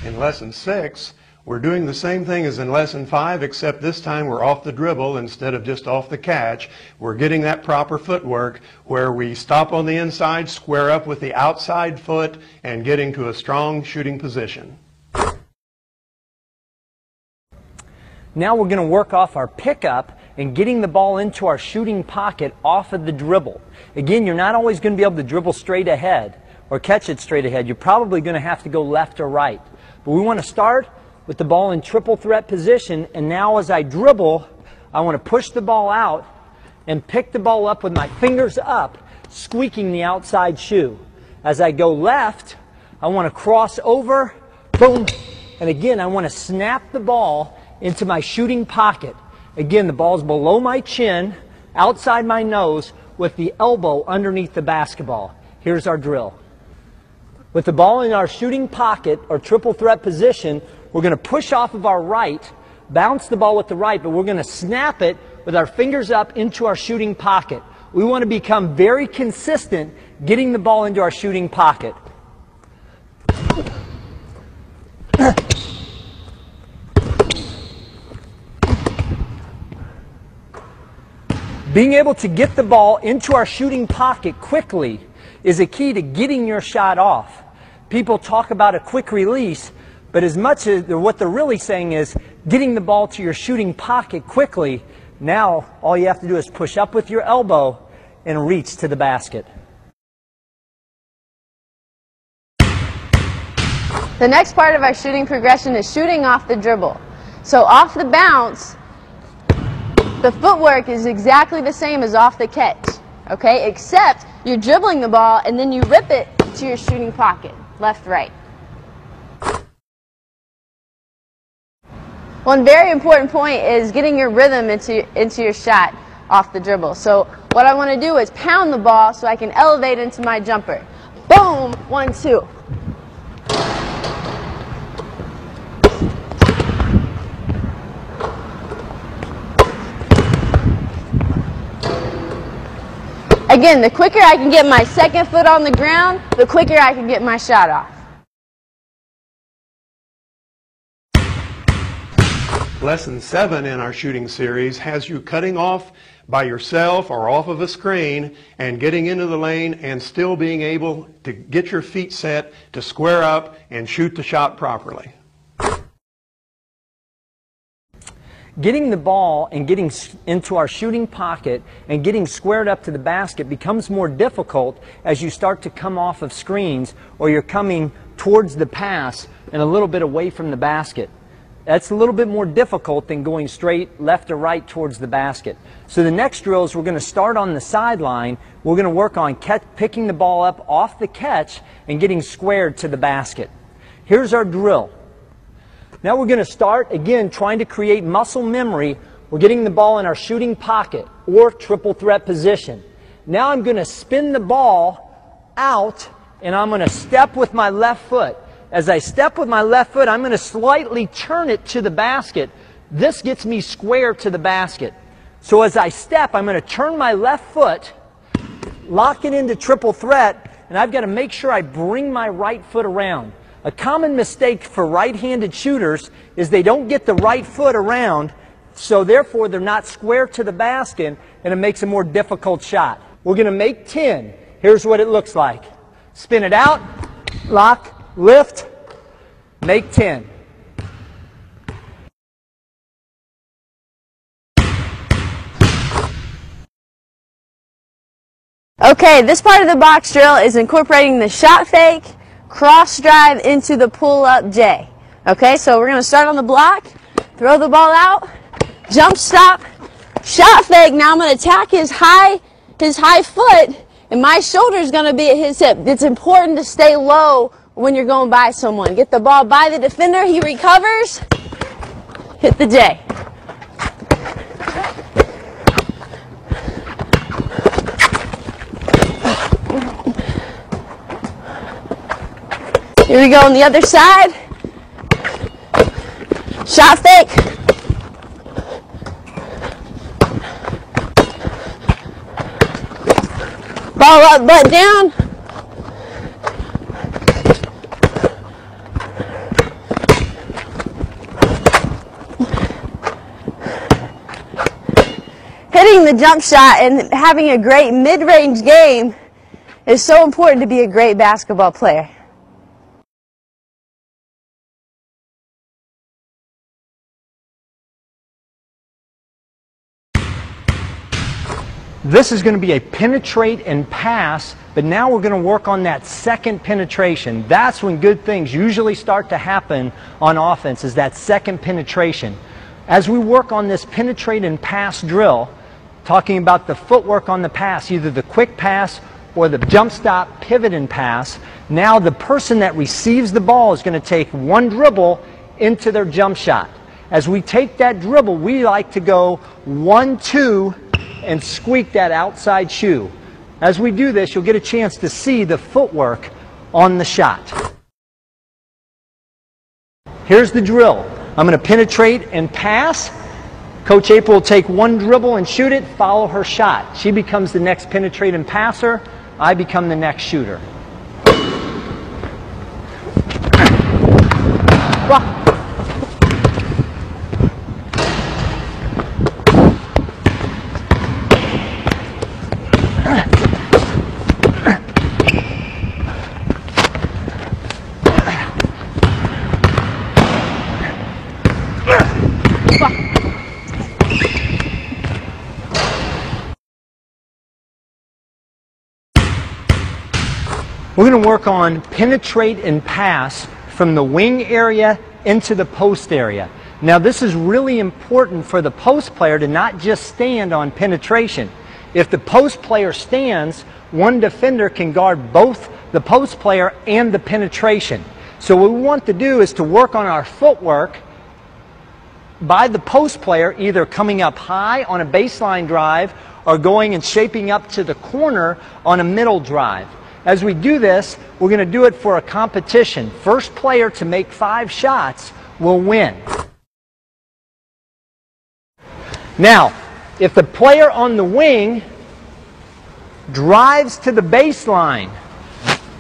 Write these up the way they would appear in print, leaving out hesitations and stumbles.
In Lesson 6, we're doing the same thing as in Lesson 5, except this time we're off the dribble instead of just off the catch. We're getting that proper footwork where we stop on the inside, square up with the outside foot, and getting to a strong shooting position. Now we're going to work off our pickup and getting the ball into our shooting pocket off of the dribble. Again, you're not always going to be able to dribble straight ahead or catch it straight ahead. You're probably going to have to go left or right. But we want to start with the ball in triple threat position, and now as I dribble, I want to push the ball out and pick the ball up with my fingers up, squeaking the outside shoe. As I go left, I want to cross over, boom, and again I want to snap the ball into my shooting pocket. Again, the ball's below my chin, outside my nose, with the elbow underneath the basketball. Here's our drill. With the ball in our shooting pocket or triple threat position, we're going to push off of our right, bounce the ball with the right, but we're going to snap it with our fingers up into our shooting pocket. We want to become very consistent getting the ball into our shooting pocket. Being able to get the ball into our shooting pocket quickly is a key to getting your shot off. People talk about a quick release, but as much as what they're really saying is getting the ball to your shooting pocket quickly. Now all you have to do is push up with your elbow and reach to the basket. The next part of our shooting progression is shooting off the dribble. So off the bounce, the footwork is exactly the same as off the catch, okay? Except you're dribbling the ball and then you rip it to your shooting pocket, left, right. One very important point is getting your rhythm into your shot off the dribble. So what I want to do is pound the ball so I can elevate into my jumper. Boom, 1, 2. Again, the quicker I can get my second foot on the ground, the quicker I can get my shot off. Lesson 7 in our shooting series has you cutting off by yourself or off of a screen and getting into the lane and still being able to get your feet set to square up and shoot the shot properly. Getting the ball and getting into our shooting pocket and getting squared up to the basket becomes more difficult as you start to come off of screens or you're coming towards the pass and a little bit away from the basket. That's a little bit more difficult than going straight left or right towards the basket. So the next drill is we're going to start on the sideline. We're going to work on picking the ball up off the catch and getting squared to the basket. Here's our drill. Now we're going to start, again, trying to create muscle memory. We're getting the ball in our shooting pocket or triple threat position. Now I'm going to spin the ball out and I'm going to step with my left foot. As I step with my left foot, I'm going to slightly turn it to the basket. This gets me square to the basket. So as I step, I'm going to turn my left foot, lock it into triple threat, and I've got to make sure I bring my right foot around. A common mistake for right-handed shooters is they don't get the right foot around, so therefore they're not square to the basket, and it makes a more difficult shot. We're going to make 10. Here's what it looks like. Spin it out, lock, lift, make 10. Okay, this part of the box drill is incorporating the shot fake, cross drive into the pull-up J. Okay, so we're going to start on the block, throw the ball out, jump stop, shot fake. Now I'm going to attack his high foot, and my shoulder is going to be at his hip. It's important to stay low when you're going by someone. Get the ball by the defender, he recovers, hit the J. Here we go on the other side. Shot fake. Ball up, butt down. hitting the jump shot and having a great mid-range game is so important to be a great basketball player. This is going to be a penetrate and pass, but now we're going to work on that second penetration. That's when good things usually start to happen on offense, is that second penetration. As we work on this penetrate and pass drill, talking about the footwork on the pass, either the quick pass or the jump stop, pivot and pass, now the person that receives the ball is going to take one dribble into their jump shot. As we take that dribble, we like to go 1-2 and squeak that outside shoe. As we do this, you'll get a chance to see the footwork on the shot. Here's the drill. I'm going to penetrate and pass. Coach April will take one dribble and shoot it, follow her shot. She becomes the next penetrate and passer. I become the next shooter. We're going to work on penetrate and pass from the wing area into the post area. Now this is really important for the post player to not just stand on penetration. If the post player stands, one defender can guard both the post player and the penetration. So what we want to do is to work on our footwork by the post player, either coming up high on a baseline drive or going and shaping up to the corner on a middle drive. As we do this, we're going to do it for a competition. First player to make 5 shots will win. Now, if the player on the wing drives to the baseline,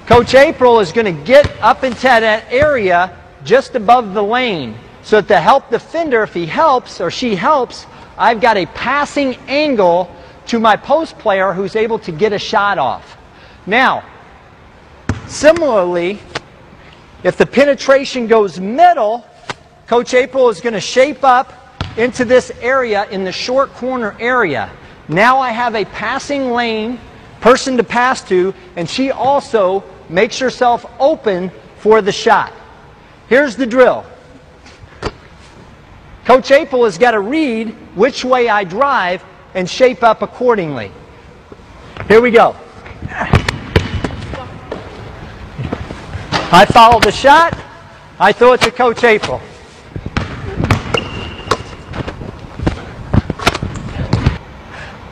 Coach April is going to get up into that area just above the lane. So to help the defender, if he helps or she helps, I've got a passing angle to my post player who's able to get a shot off. Now, similarly, if the penetration goes middle, Coach April is going to shape up into this area in the short corner area. Now I have a passing lane, person to pass to, and she also makes herself open for the shot. Here's the drill. Coach April has got to read which way I drive and shape up accordingly. Here we go. I follow the shot, I throw it to Coach April.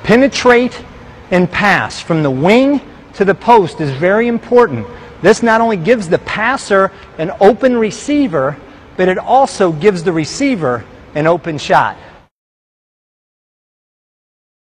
Penetrate and pass from the wing to the post is very important. This not only gives the passer an open receiver, but it also gives the receiver an open shot.